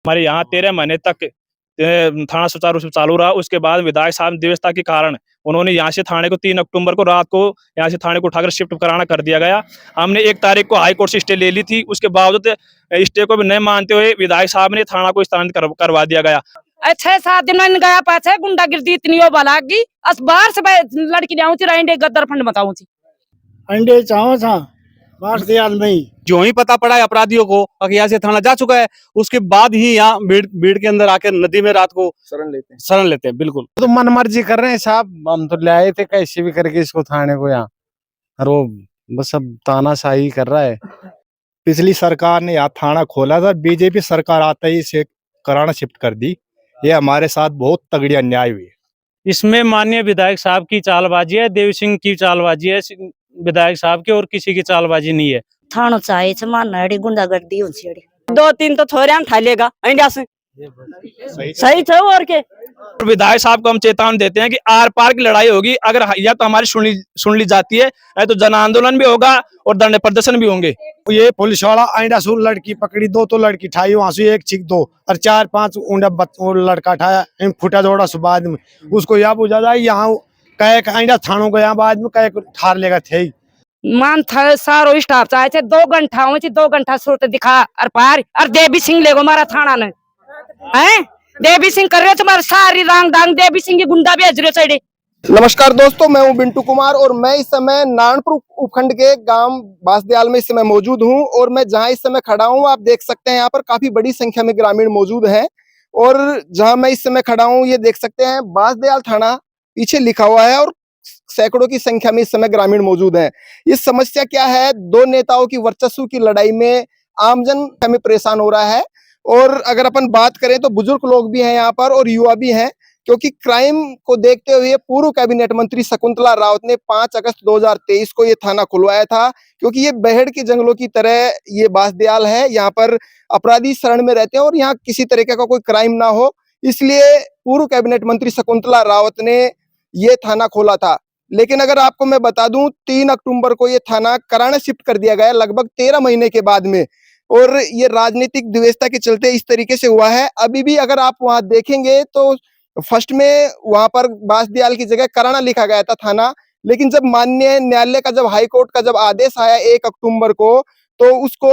हमारे यहाँ 13 महीने तक थाना सुचारू रूप से चालू रहा। उसके बाद विधायक साहब व्यवस्था के कारण उन्होंने यहाँ से थाने को 3 अक्टूबर को रात को यहाँ से थाने को उठाकर शिफ्ट कराना कर दिया गया। हमने 1 तारीख को हाई कोर्ट से स्टे ले ली थी। उसके बावजूद स्टे को भी नहीं मानते हुए विधायक साहब ने थाना को स्थानांतरित करवा दिया गया। 6-7 दिन में गया पाछे गुंडागिर्दी इतनी हो बला की अस बाहर से लड़की जाऊँ रहेंगे गद्दर फंड बताऊँ अंडे चाहो था बाहर से आदमी जो ही पता पड़ा है अपराधियों को अखिया से थाना जा चुका है, उसके बाद ही यहाँ भीड़ के अंदर आकर नदी में रात को शरण लेते हैं। बिल्कुल तो मन मर्जी कर रहे हैं साहब, हम तो ले आए थे कैसे भी करके इसको थाने को यहाँ, और वो बस अब तानाशाही कर रहा है। पिछली सरकार ने यहाँ थाना खोला था, बीजेपी सरकार आते ही इसे कराना शिफ्ट कर दी। ये हमारे साथ बहुत तगड़ी अन्याय हुई है। इसमें माननीय विधायक साहब की चालबाजी है, देव सिंह की चालबाजी है विधायक साहब की, और किसी की चालबाजी नहीं है। थानो चाहिए मानड़ी गुंडागर्दी हो 2-3 तो थोड़े हम ठा लेगा इंडिया से सही थे और के विधायक साहब को हम चेतावनी देते हैं कि आर पार की लड़ाई होगी, अगर या तो हमारी सुन ली जाती है या तो जन आंदोलन भी होगा और धरने प्रदर्शन भी होंगे। ये पुलिस वाला आइंडा सुर लड़की पकड़ी, 2 तो लड़की ठाई वहां से, 1 चिक 2 और 4-5 लड़का ठाया फुटा जोड़ा सुबाद में। उसको यहाँ पूछा जाए यहाँ कह आइंडा थानों को यहाँ बाद में कह ठार लेगा थे मान था सारो स्टाफ चाहे 2 घंटा हो 2 घंटा सूरत दिखा और पार और देवी सिंह ले गो मारा थाना ने हैं देवी सिंह कर रहे तुम्हारे सारी रांग दांग देवी सिंह की गुंडा भी हजरे चढ़े। नमस्कार दोस्तों, मैं हूं बिंटू कुमार और मैं इस समय नारायणपुर उपखंड के गांव बांसदयाल में इस समय मौजूद हूं। और मैं जहां इस समय खड़ा हूं आप देख सकते हैं यहाँ पर काफी बड़ी संख्या में ग्रामीण मौजूद हैं। और जहां मैं इस समय खड़ा हूं ये देख सकते हैं बांसदयाल थाना पीछे लिखा हुआ है और सैकड़ों की संख्या में इस समय ग्रामीण मौजूद हैं। ये समस्या क्या है? 2 नेताओं की वर्चस्व की लड़ाई में आमजन हमें परेशान हो रहा है। और अगर अपन बात करें तो बुजुर्ग लोग भी हैं यहाँ पर और युवा भी हैं, क्योंकि क्राइम को देखते हुए पूर्व कैबिनेट मंत्री शकुंतला रावत ने 5 अगस्त 2023 को ये थाना खुलवाया था। क्योंकि ये बेहड़ के जंगलों की तरह ये बांसदयाल है, यहाँ पर अपराधी शरण में रहते हैं और यहाँ किसी तरीके का कोई क्राइम ना हो, इसलिए पूर्व कैबिनेट मंत्री शकुंतला रावत ने ये थाना खोला था। लेकिन अगर आपको मैं बता दूं 3 अक्टूबर को ये थाना कराना शिफ्ट कर दिया गया, लगभग 13 महीने के बाद में। और ये राजनीतिक व्यवस्था के चलते इस तरीके से हुआ है। अभी भी अगर आप वहां देखेंगे तो फर्स्ट में वहां पर बांसदयाल की जगह कराना लिखा गया था थाना, लेकिन जब माननीय न्यायालय का जब हाईकोर्ट का जब आदेश आया 1 अक्टूबर को, तो उसको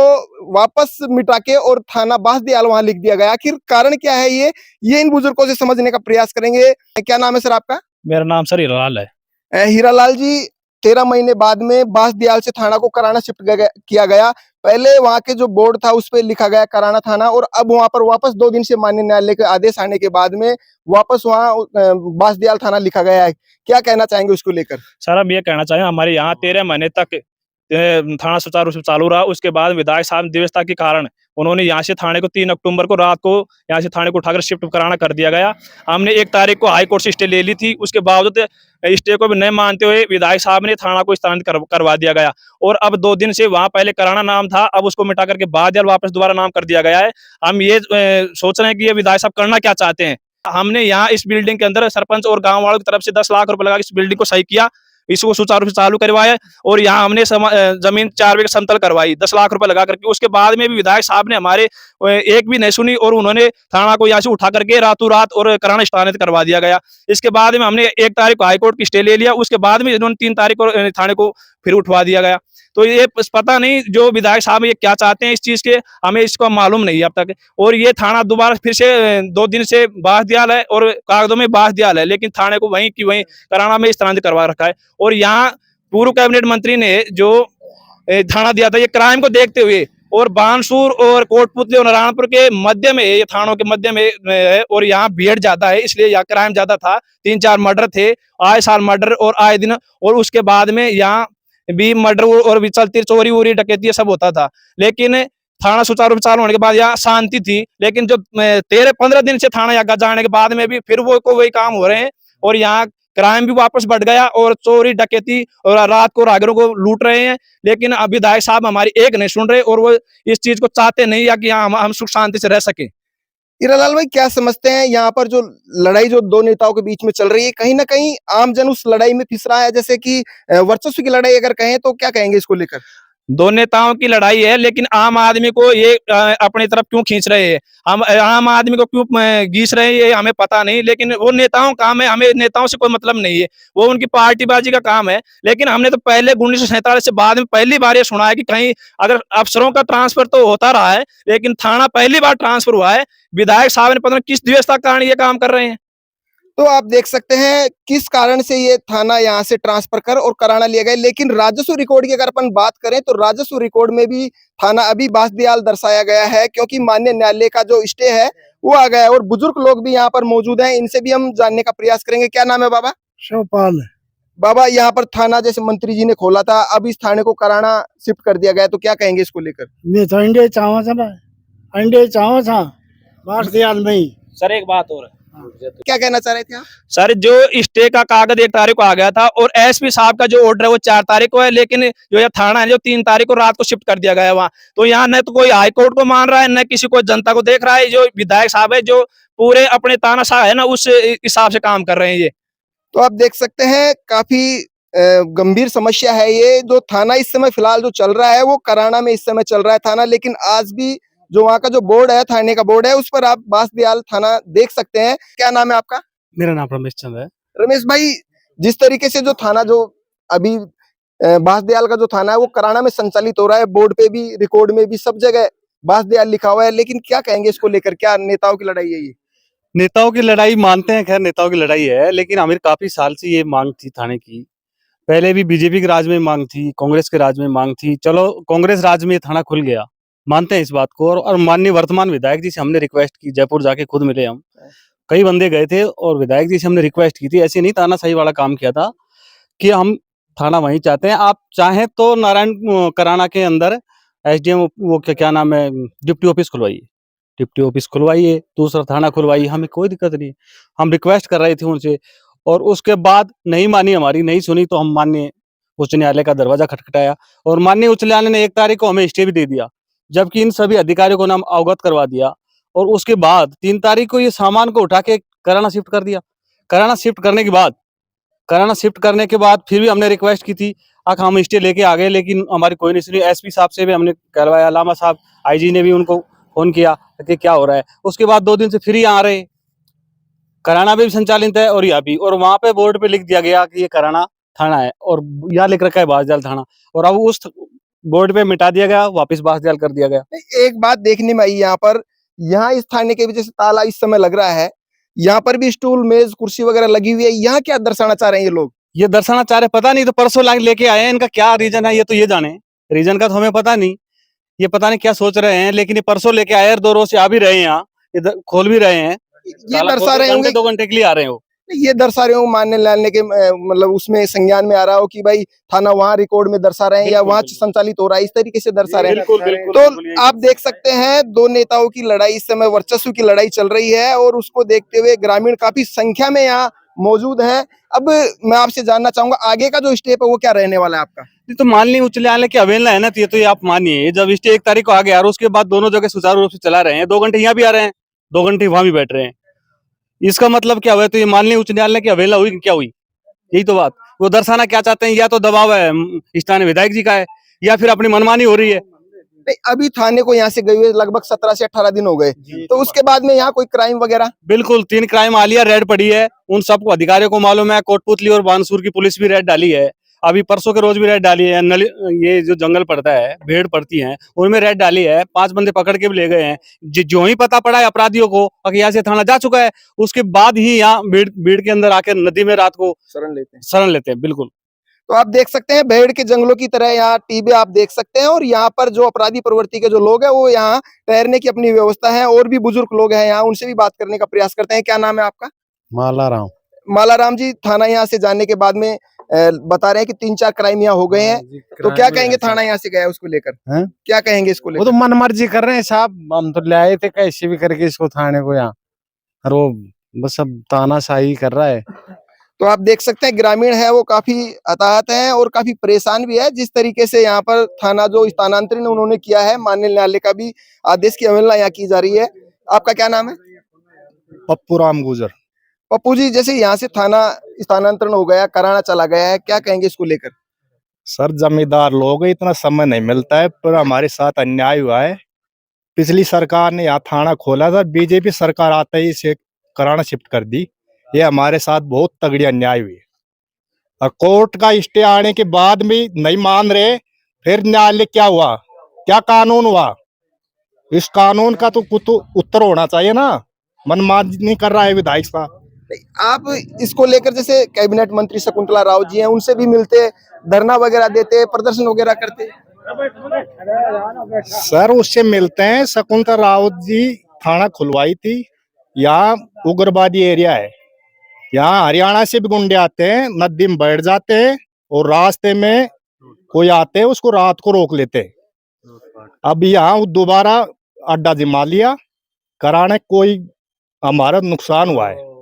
वापस मिटा के और थाना बांसदयाल वहां लिख दिया गया। आखिर कारण क्या है ये इन बुजुर्गों से समझने का प्रयास करेंगे। क्या नाम है सर आपका? मेरा नाम सर हीरालाल है। हीरालाल जी, 13 महीने बाद में बांसदयाल से थाना को कराना शिफ्ट किया गया। पहले वहां के जो बोर्ड था उस पे लिखा गया कराना थाना, और अब वहां पर वापस 2 दिन से माननीय न्यायालय के आदेश आने के बाद में वापस वहां बांसदयाल थाना लिखा गया है। क्या कहना चाहेंगे उसको लेकर? सर हम ये कहना चाहेंगे हमारे यहाँ 13 महीने तक थाना सुचारू रूप से चालू रहा। उसके बाद विधायक साहब व्यवस्था के कारण उन्होंने यहाँ से थाने को 3 अक्टूबर को रात को यहाँ से थाने को उठाकर शिफ्ट कराना कर दिया गया। हमने 1 तारीख को हाई कोर्ट से स्टे ले ली थी। उसके बावजूद स्टे को भी नहीं मानते हुए विधायक साहब ने थाना को स्थानांतरित करवा दिया गया। और अब 2 दिन से वहां पहले कराना नाम था, अब उसको मिटा करके बांसदयाल वापस दोबारा नाम कर दिया गया है। हम ये सोच रहे हैं कि ये विधायक साहब करना क्या चाहते हैं। हमने यहाँ इस बिल्डिंग के अंदर सरपंच और गाँव वालों की तरफ से 10 लाख रुपए लगा इस बिल्डिंग को सही किया, इसको सुचारू रूप से चालू करवाया। और यहाँ हमने जमीन 4 बीघा समतल करवाई 10 लाख रुपए लगा करके। उसके बाद में भी विधायक साहब ने हमारे एक भी नहीं सुनी और उन्होंने थाना को यहाँ से उठा करके रातों रात और कराना स्थानांतरित करवा दिया गया। इसके बाद में हमने 1 तारीख को हाईकोर्ट की स्टे ले लिया। उसके बाद में इन्होंने 3 तारीख को थाने को फिर उठवा दिया गया। तो ये पता नहीं जो विधायक साहब ये क्या चाहते हैं इस चीज के, हमें इसको मालूम नहीं है अब तक। और ये थाना दोबारा फिर से 2 दिन से बांसदयाल है और कागजों में बांसदयाल है, लेकिन थाने को वहीं की वहीं कराना में स्थानांतरित करवा रखा है। और यहाँ पूर्व कैबिनेट मंत्री ने जो थाना दिया था ये क्राइम को देखते हुए, और बानसूर और कोटपुतली और नारायणपुर के मध्य में ये थानों के मध्य में है और यहाँ भीड़ ज्यादा है, इसलिए यहाँ क्राइम ज्यादा था। 3-4 मर्डर थे, आए साल मर्डर और आए दिन। और उसके बाद में यहाँ भी मर्डर और भी चलती चोरी वोरी डकैती सब होता था। लेकिन थाना सुचारू रूप से चालू होने के बाद यहाँ शांति थी। लेकिन जो 13-15 दिन से थाना यहाँ जाने के बाद में भी फिर वो को वही काम हो रहे हैं और यहाँ क्राइम भी वापस बढ़ गया और चोरी डकैती और रात को राहगीरों को लूट रहे हैं। लेकिन अब विधायक साहब हमारी एक नहीं सुन रहे और वो इस चीज को चाहते नहीं है कि यहाँ हम सुख शांति से रह सके। हीरालाल भाई, क्या समझते हैं यहाँ पर जो लड़ाई जो 2 नेताओं के बीच में चल रही है, कहीं ना कहीं आमजन उस लड़ाई में फिस रहा है, जैसे कि वर्चस्व की लड़ाई अगर कहें तो क्या कहेंगे इसको लेकर? दो नेताओं की लड़ाई है, लेकिन आम आदमी को ये अपनी तरफ क्यों खींच रहे हैं, हम आम आदमी को क्यों घींच रहे हैं, ये हमें पता नहीं। लेकिन वो नेताओं का काम है, हमें नेताओं से कोई मतलब नहीं है, वो उनकी पार्टीबाजी का काम है। लेकिन हमने तो पहले 1947 से बाद में पहली बार ये सुना है कि कहीं अगर अफसरों का ट्रांसफर तो होता रहा है, लेकिन थाना पहली बार ट्रांसफर हुआ है। विधायक साहब ने पता नहीं किस द्वेषता के कारण ये काम कर रहे हैं। तो आप देख सकते हैं किस कारण से ये थाना यहाँ से ट्रांसफर कर और कराना लिया गया। लेकिन राजस्व रिकॉर्ड की अगर अपन बात करें तो राजस्व रिकॉर्ड में भी थाना अभी बांसदीयाल दर्शाया गया है, क्योंकि माननीय न्यायालय का जो स्टे है वो आ गया है। और बुजुर्ग लोग भी यहाँ पर मौजूद हैं, इनसे भी हम जानने का प्रयास करेंगे। क्या नाम है बाबा? शिवपाल बाबा, यहाँ पर थाना जैसे मंत्री जी ने खोला था, अब इस थाने को कराना शिफ्ट कर दिया गया, तो क्या कहेंगे इसको लेकर? मैं तो अंडे चावा था, अंडे चावा था बांसदीयाल में ही। सर एक बात और क्या कहना चाह रहे थे आप? सर, जो स्टे का कागज 1 तारीख को आ गया था और एसपी साहब का जो ऑर्डर है वो 4 तारीख को है, लेकिन जो ये थाना है जो 3 तारीख को रात को शिफ्ट कर दिया गया है वहाँ। तो यहाँ न तो कोई हाई कोर्ट को मान रहा है, न किसी को जनता को देख रहा है। जो विधायक साहब है जो पूरे अपने तानाशाह है ना, उस हिसाब से काम कर रहे हैं ये। तो आप देख सकते हैं काफी गंभीर समस्या है ये। जो थाना इस समय फिलहाल जो चल रहा है वो कराना में इस समय चल रहा है थाना, लेकिन आज भी जो वहाँ का जो बोर्ड है, थाने का बोर्ड है, उस पर आप बांसदीयाल थाना देख सकते हैं। क्या नाम है आपका? मेरा नाम रमेश चंद है। रमेश भाई, जिस तरीके से जो थाना जो अभी बांसदीयाल का जो थाना है वो कराना में संचालित हो रहा है, बोर्ड पे भी, रिकॉर्ड में भी, सब जगह बांसदीयाल लिखा हुआ है, लेकिन क्या कहेंगे इसको लेकर? क्या नेताओं की लड़ाई है ये? नेताओं की लड़ाई मानते हैं, खैर नेताओं की लड़ाई है, लेकिन हमें काफी साल से ये मांग थी थाने की। पहले भी बीजेपी के राज में मांग थी, कांग्रेस के राज में मांग थी। चलो कांग्रेस राज में ये थाना खुल गया, मानते हैं इस बात को। और माननीय वर्तमान विधायक जी से हमने रिक्वेस्ट की, जयपुर जाके खुद मिले हम, कई बंदे गए थे और विधायक जी से हमने रिक्वेस्ट की थी, ऐसे नहीं तानाशाही वाला काम किया था कि हम थाना वहीं चाहते हैं। आप चाहें तो नारायण कराना के अंदर एसडीएम वो क्या नाम है, डिप्टी ऑफिस खुलवाइए, डिप्टी ऑफिस खुलवाइए, दूसरा थाना खुलवाइए, हमें कोई दिक्कत नहीं। हम रिक्वेस्ट कर रहे थे उनसे, और उसके बाद नहीं मानी, हमारी नहीं सुनी, तो हम माननीय उच्च न्यायालय का दरवाजा खटखटाया और माननीय उच्च न्यायालय ने 1 तारीख को हमें स्टे भी दे दिया, जबकि इन सभी अधिकारियों को नाम अवगत करवा दिया। और उसके बाद 3 तारीख को ये सामान को उठा के कराना शिफ्ट कर दिया। कराना शिफ्ट करने के बाद फिर भी हमने रिक्वेस्ट की थी, हम स्टे लेके आ गए, लेकिन हमारी कोई नहीं सुनी। एसपी साहब से भी हमने करवाया, लामा साहब आईजी ने भी उनको फोन किया कि क्या हो रहा है। उसके बाद 2 दिन से फिर यहाँ आ रहे, कराना भी संचालित है और यहाँ भी, और वहां पे बोर्ड पे लिख दिया गया कि ये कराना थाना है, और यहाँ लिख रखा है बांसदीयाल थाना, और अब उस बोर्ड पे मिटा दिया गया, वापस बांसदीयाल कर दिया गया। एक बात देखने में आई यहाँ पर, यहाँ इस थाने के वजह से ताला इस समय लग रहा है, यहाँ पर भी स्टूल, मेज, कुर्सी वगैरह लगी हुई है। यहाँ क्या दर्शाना चाह रहे हैं ये लोग? ये दर्शाना चाह रहे पता नहीं, तो परसों लेके आए हैं, इनका क्या रीजन है ये तो ये जाने, रीजन का तो हमें पता नहीं, ये पता नहीं क्या सोच रहे हैं। लेकिन ये परसों लेके आए, 2 रोज से आ भी रहे हैं यहाँ, इधर खोल भी रहे हैं, ये दर्शा रहे होंगे, 2 घंटे के लिए आ रहे हो, ये दर्शा रहे हो माननीय न्यायालय के मतलब उसमें संज्ञान में आ रहा हो कि भाई थाना वहाँ रिकॉर्ड में दर्शा रहे हैं या वहाँ संचालित हो रहा है, इस तरीके से दर्शा रहे हैं। तो आप देख सकते हैं 2 नेताओं की लड़ाई इस समय, वर्चस्व की लड़ाई चल रही है, और उसको देखते हुए ग्रामीण काफी संख्या में यहाँ मौजूद है। अब मैं आपसे जानना चाहूंगा आगे का जो स्टेप है वो क्या रहने वाला है आपका? तो मान ली उच्च न्यायालय की अवहेलना है ना, तो ये आप मानिए, जब स्टे 1 तारीख को आ गया और उसके बाद दोनों जगह सुचारू रूप से चला रहे हैं, 2 घंटे यहाँ भी आ रहे हैं, 2 घंटे वहां भी बैठ रहे हैं, इसका मतलब क्या हुआ? तो ये मान ली उच्च न्यायालय की अवहेलना हुई कि क्या हुई? यही तो बात वो दर्शाना क्या चाहते हैं, या तो दबाव है स्थानीय विधायक जी का है, या फिर अपनी मनमानी हो रही है। नहीं, अभी थाने को यहाँ से गए हुए लगभग 17 से 18 दिन हो गए, तो उसके बाद में यहाँ कोई क्राइम वगैरह? बिल्कुल 3 क्राइम आलिया रेड पड़ी है, उन सबको अधिकारियों को मालूम है। कोटपुतली और बानसूर की पुलिस भी रेड डाली है, अभी परसों के रोज भी रेड डाली है। ये जो जंगल पड़ता है, भेड़ पड़ती है, उनमें रेड डाली है, 5 बंदे पकड़ के भी ले गए हैं। जो ही पता पड़ा है अपराधियों को कि यहाँ से थाना जा चुका है, उसके बाद ही यहाँ भीड़ के अंदर आकर नदी में रात को शरण लेते हैं। बिल्कुल, तो आप देख सकते हैं भेड़ के जंगलों की तरह यहाँ टीबे आप देख सकते हैं, और यहाँ पर जो अपराधी प्रवृत्ति के जो लोग हैं वो यहाँ ठहरने की अपनी व्यवस्था है। और भी बुजुर्ग लोग हैं यहाँ, उनसे भी बात करने का प्रयास करते हैं। क्या नाम है आपका? मालाराम। मालाराम जी, थाना यहाँ से जाने के बाद में बता रहे हैं कि 3-4 क्राइम यहाँ हो गए हैं, तो क्या कहेंगे? थाना यहाँ से गया उसको लेकर क्या कहेंगे इसको वो लेकर? तो मन मर्जी कर रहे हैं साहब, हम तो ले आए थे कैसे भी करके इसको थाने को यहाँ, और वो बस अब तानाशाही कर रहा है। तो आप देख सकते हैं ग्रामीण है वो काफी हताहत है और काफी परेशान भी है, जिस तरीके से यहाँ पर थाना जो स्थानांतरण उन्होंने किया है, माननीय न्यायालय का भी आदेश की अवहेलना यहाँ की जा रही है। आपका क्या नाम है? पप्पू राम गुजर। पप्पू जी, जैसे यहाँ से थाना स्थानांतरण हो गया, कराना चला गया है, क्या कहेंगे इसको लेकर? सर जमींदार लोग हैं, इतना समय नहीं मिलता है, पर हमारे साथ अन्याय हुआ है। पिछली सरकार ने यहाँ थाना खोला था, बीजेपी सरकार आते ही इसे कराना शिफ्ट कर दी। ये हमारे साथ बहुत तगड़ी अन्याय हुई। और कोर्ट का स्टे आने के बाद भी नहीं मान रहे, फिर न्यायालय क्या हुआ, क्या कानून हुआ, इस कानून का तो कुछ तो उत्तर होना चाहिए ना। मनमानी नहीं कर रहा है विधायक साहब। आप इसको लेकर जैसे कैबिनेट मंत्री शकुंतला राव जी हैं, उनसे भी मिलते, धरना वगैरह देते, प्रदर्शन वगैरह करते? सर उससे मिलते हैं। शकुंतला रावत जी थाना खुलवाई थी। यहाँ उग्रवादी एरिया है, यहाँ हरियाणा से भी गुंडे आते हैं, नदी में बैठ जाते हैं और रास्ते में कोई आते हैं उसको रात को रोक लेते हैं। अब यहाँ दोबारा अड्डा जमा लिया, कराने कोई हमारा नुकसान हुआ है।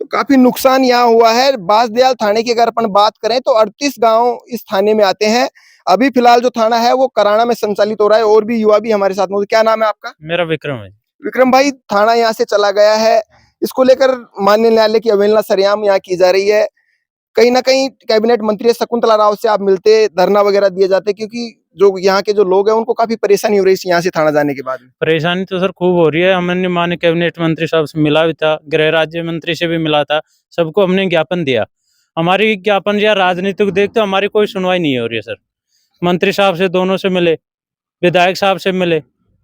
तो काफी नुकसान यहाँ हुआ है। बांसदयाल थाने की अगर अपन बात करें तो 38 गांव इस थाने में आते हैं। अभी फिलहाल जो थाना है वो कराना में संचालित हो रहा है, और भी युवा भी हमारे साथ मौजूद। क्या नाम है आपका? मेरा विक्रम है। विक्रम भाई, थाना यहाँ से चला गया है, इसको लेकर माननीय न्यायालय की अवहेलना सरेआम यहाँ की जा रही है। कहीं ना कहीं कैबिनेट मंत्री शकुंतला राव से आप मिलते, धरना वगैरह दिए जाते, क्योंकि जो यहाँ के जो लोग हैं उनको काफी परेशानी हो रही है यहाँ से थाना जाने के बाद में। परेशानी तो सर खूब हो रही है। हमने माननीय कैबिनेट मंत्री साहब से मिला भी था, गृह राज्य मंत्री से भी मिला था, सबको हमने ज्ञापन दिया। हमारी ज्ञापन या राजनीतिक देखते हमारी कोई सुनवाई नहीं हो रही है सर। मंत्री साहब से दोनों से मिले, विधायक साहब से मिले,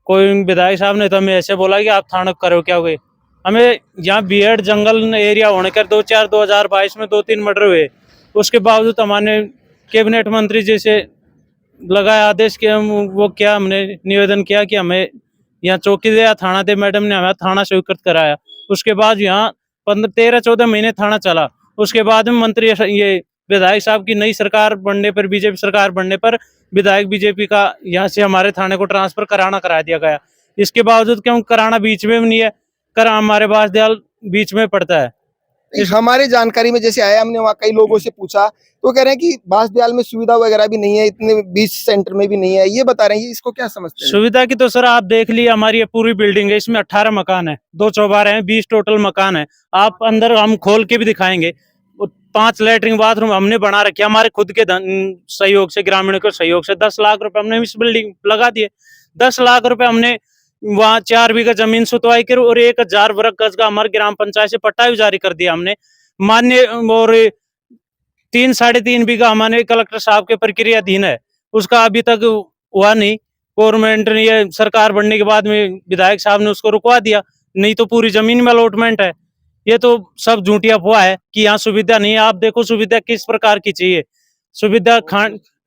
कोई विधायक साहब ने तो हमें ऐसे बोला कि आप थाना करो क्या हो गए। हमें यहाँ बीएड जंगल एरिया होने कर 2022 में 2-3 मर्डर हुए, उसके बावजूद हमारे कैबिनेट मंत्री जी से लगाया आदेश कि हम वो क्या हमने निवेदन किया कि हमें यहाँ चौकी दे या थाना दे। मैडम ने हमें थाना स्वीकृत कराया। उसके बाद यहाँ 13-14 महीने थाना चला। उसके बाद में मंत्री ये विधायक साहब की नई सरकार बनने पर, बीजेपी सरकार बनने पर विधायक बीजेपी का यहाँ से हमारे थाने को ट्रांसफर करा दिया गया। इसके बावजूद क्यों कराना बीच में भी नहीं है, हमारे बांसदयाल बीच में पड़ता है। हमारी जानकारी में जैसे आया, हमने वहाँ कई लोगों से पूछा तो कह रहे हैं कि बांसदयाल में सुविधा वगैरह भी नहीं है, इतने बीच सेंटर में भी नहीं है। ये बता रहे हैं, इसको क्या समझते हैं? सुविधा की तो सर आप देख लीजिए, हमारी ये पूरी बिल्डिंग है, इसमें 18 मकान है, 2 चौबारे हैं, 20 टोटल मकान है। आप अंदर हम खोल के भी दिखाएंगे। 5 लैट्रिन बाथरूम हमने बना रखे, हमारे खुद के सहयोग से, ग्रामीणों के सहयोग से 10 लाख रुपए हमने इस बिल्डिंग लगा दिए। 10 लाख रुपए हमने वहाँ 4 बीघा जमीन सुतवाई कर और 1000 वर्ग गज का हमारे ग्राम पंचायत से पट्टा भी जारी कर दिया हमने मान्य। और 3-3.5 बीघा हमारे कलेक्टर साहब के प्रक्रियाधीन है, उसका अभी तक हुआ नहीं। गवर्नमेंट ने, ये सरकार बनने के बाद में विधायक साहब ने उसको रुकवा दिया, नहीं तो पूरी जमीन में अलॉटमेंट है। ये तो सब झूठी अफवाह है कि यहाँ सुविधा नहीं है। आप देखो सुविधा किस प्रकार की चाहिए। सुविधा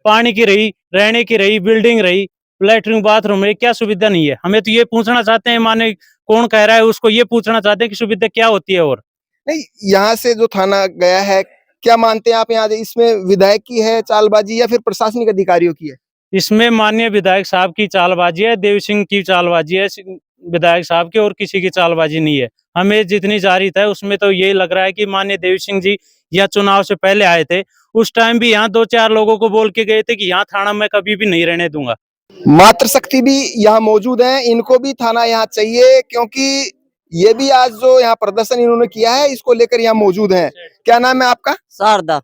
पानी की रही, रहने की रही, बिल्डिंग रही, लैट्रिन बाथरूम है, क्या सुविधा नहीं है? हमें तो ये पूछना चाहते हैं, माने कौन कह रहा है उसको ये पूछना चाहते हैं कि सुविधा क्या होती है। और नहीं, यहाँ से जो थाना गया है, क्या मानते हैं आप, यहाँ इसमें विधायक की है चालबाजी या फिर प्रशासनिक अधिकारियों की है? इसमें माननीय विधायक साहब की चालबाजी है, देव सिंह की चालबाजी है विधायक साहब की, और किसी की चालबाजी नहीं है। हमें जितनी जारित है उसमें तो यही लग रहा है कि माननीय देव सिंह जी या चुनाव से पहले आए थे, उस टाइम भी यहाँ 2-4 लोगों को बोल के गए थे कि यहाँ थाना मैं कभी भी नहीं रहने दूंगा। मातृशक्ति भी यहाँ मौजूद है, इनको भी थाना यहाँ चाहिए, क्योंकि ये भी आज जो यहाँ प्रदर्शन इन्होंने किया है इसको लेकर यहाँ मौजूद हैं। क्या नाम है आपका? शारदा।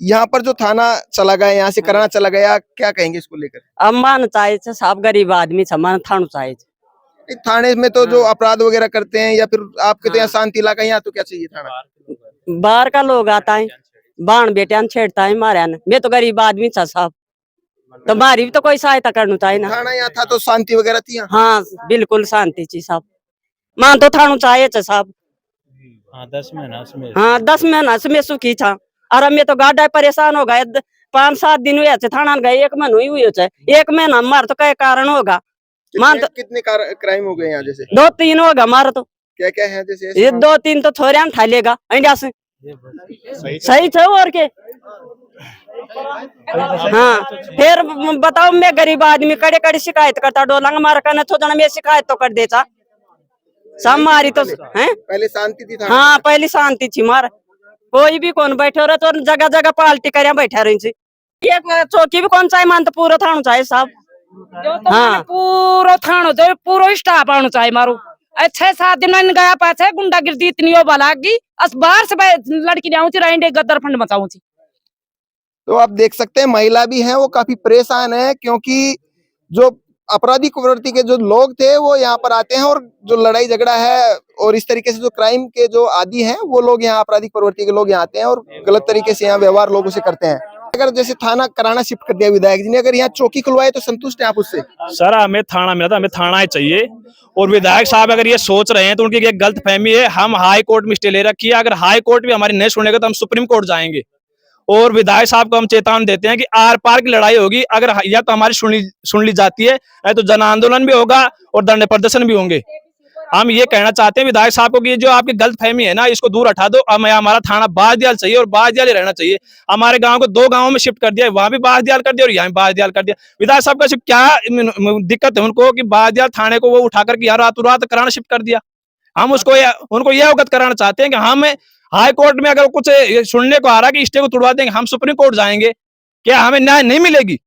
यहाँ पर जो थाना चला गया, यहाँ से कराना चला गया, क्या कहेंगे इसको लेकर? अब मान चाहिए सब गरीब आदमी से मान थानू चाहिए। थाने में तो जो अपराध वगैरह करते हैं या फिर आपके तो यहाँ शांति इलाका, यहाँ तो क्या चाहिए थाना? बाहर का लोग आता है, बाण बेटियान छेड़ता है मारे। मैं तो गरीब आदमी था साहब, तो हमारी भी तो कोई सहायता करनी चाहिए ना। थाना यहाँ था तो शांति वगैरह थी यहाँ? हाँ बिल्कुल शांति थी साहब, मान तो थानू चाहिए साहब। हाँ 10 महीना में, हाँ 10 महीना से मैं सुखी था, और अब मैं तो गाढ़ा परेशान हो गए। 5-7 दिन हुए थाना गए, 1 महीना हुई हो, 1 महीना मार तो क्या कारण होगा? मान तो कितने क्राइम हो गए यहाँ? जैसे 2-3 होगा मार तो। क्या क्या है जैसे? ये 2-3 तो थोड़े उठा लेगा इंडिया से, सही थे और के। हाँ फिर बताओ, मैं गरीब आदमी कड़े कड़े शिकायत करता, डोलांग मार करना तो मैं शिकायत तो कर देता सब मारी तो है। पहले शांति थी? हाँ पहले शांति थी मार, कोई भी कौन बैठे रहे तो जगह जगह पार्टी कर बैठा रही थी। एक चौकी भी कौन चाहिए, मान तो पूरा थाना चाहिए साहब। हाँ पूरा थानो तो पूरा स्टाफ आना चाहिए मारो। 6-7 दिन मैंने गया पास है, गुंडागिर्दी इतनी हो बलागी, अस बाहर से लड़की जाऊँ थी, रहेंगे गद्दर फंड मचाऊँ थी। तो आप देख सकते हैं महिला भी है वो काफी परेशान है, क्योंकि जो आपराधिक प्रवृत्ति के जो लोग थे वो यहाँ पर आते हैं, और जो लड़ाई झगड़ा है और इस तरीके से जो क्राइम के जो आदी हैं वो लोग यहाँ, आपराधिक प्रवृत्ति के लोग यहाँ आते हैं और गलत तरीके से यहाँ व्यवहार लोगों से करते हैं। अगर जैसे थाना कराना शिफ्ट कर दिया विधायक जी ने, अगर यहाँ चौकी खुलवाए तो संतुष्ट है आप उससे? सर हमें थाना मिला था, हमें थाना ही चाहिए। और विधायक साहब अगर ये सोच रहे हैं तो उनकी एक गलत फहमी है। हम हाई कोर्ट में स्टे ले रखी है, अगर हाई कोर्ट भी हमारी नहीं सुनेगा तो हम सुप्रीम कोर्ट जाएंगे। और विधायक साहब को हम चेतावनी देते हैं कि आर पार की लड़ाई होगी, अगर या तो हमारी सुन ली जाती है, या तो जन आंदोलन भी होगा और धरने प्रदर्शन भी होंगे। हम ये कहना चाहते हैं विधायक साहब को कि जो आपकी गलत फहमी है ना, इसको दूर हटा दो। हमें हमारा थाना बासदियाल चाहिए और बासदियाल ही रहना चाहिए। हमारे गांव को 2 गांवों में शिफ्ट कर दिया, वहां भी बासदियाल कर दिया और यहाँ भी बासदियाल कर दिया। विधायक साहब का क्या दिक्कत है उनको कि बासदियाल थाने को वो उठा करके यहाँ रातों रात कराना शिफ्ट कर दिया। हम उनको यह अवगत कराना चाहते हैं कि हम हाई कोर्ट में अगर कुछ सुनने को आ रहा है कि स्टे को तुड़वा देंगे, हम सुप्रीम कोर्ट जाएंगे, क्या हमें न्याय नहीं मिलेगी?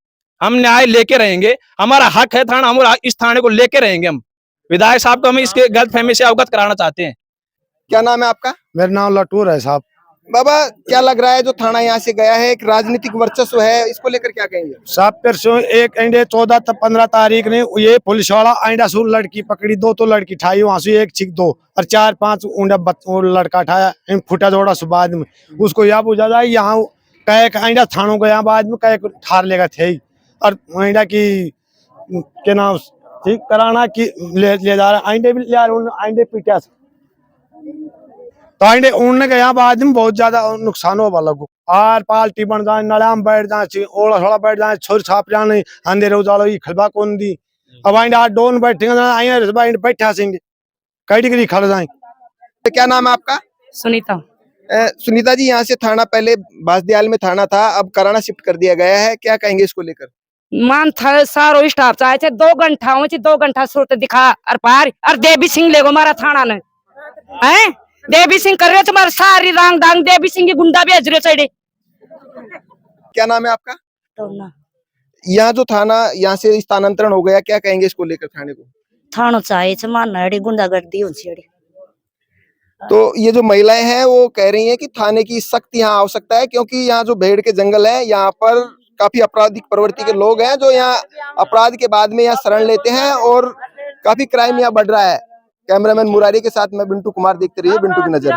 हम न्याय लेके रहेंगे, हमारा हक है थाना, हम इस थाने को लेके रहेंगे। हम विधायक साहब को हम इसके गलतफहमी से अवगत कराना चाहते हैं। क्या नाम है आपका? मेरा नाम लटूर है साहब। बाबा, क्या लग रहा है जो थाना यहाँ से गया है, एक राजनीतिक वर्चस्व है, इसको लेकर क्या कहेंगे? साहब परसों एक एंडे 14-15 तारीख ने ये पुलिस वाला आइंडा सू लड़की पकड़ी, 2 तो लड़की ठाई वहां से, एक छिक 2 और 4-5 ऊंडा लड़का ठाया, फुटा जोड़ा सु बाद में उसको यह बुझा जाए यहाँ कह आइंडा थानों को यहाँ बाद में कह ठार लेगा थे। और आइंडा की के नाम ठीक कराना की ले जा रहा आइंडे भी ले आइंडे पीटा तो आइंडे उड़ने के यहाँ बाद में बहुत ज्यादा नुकसान हो वाला को। आर पाल्टी बन जाए, नड़ाम बैठ जाए, ओला थोड़ा बैठ जाए, छोर छाप जाने, अंधेरे उजालो ही खलबा कौन दी। अब आइंडे डोन बैठेंगे बैठा सिंह कई डिग्री खड़ जाए। तो क्या नाम है आपका? सुनीता। सुनीता जी, यहाँ से थाना पहले बासदियाल में थाना था, अब कराना शिफ्ट कर दिया गया है, क्या कहेंगे इसको लेकर? मान था सारो स्टाफ चाहे थे 2 घंटा हो 2 घंटा सूरत दिखा और पार और देवी सिंह ले गो मारा थाना ने हैं। देवी सिंह कर रहे हो तुम्हारे सारी रांग डांग, देवी सिंह की गुंडा भेज रहे साइड। क्या नाम है आपका? टोना। यहाँ जो थाना यहाँ से स्थानांतरण हो गया, क्या कहेंगे इसको लेकर थाने को? थानो चाहे छे मारना गुंडागर्दी हो छिड़ी। तो ये जो महिलाएं हैं वो कह रही हैं कि थाने की सख्त यहाँ आवश्यकता है, क्योंकि यहाँ जो भेड़ के जंगल है, यहाँ पर काफी आपराधिक प्रवृत्ति के लोग हैं जो यहाँ अपराध के बाद में यहाँ शरण लेते हैं और काफी क्राइम यहाँ बढ़ रहा है। कैमरामैन मुरारी के साथ मैं बिंटू कुमार, देखते रहिए बिंटू की नजर।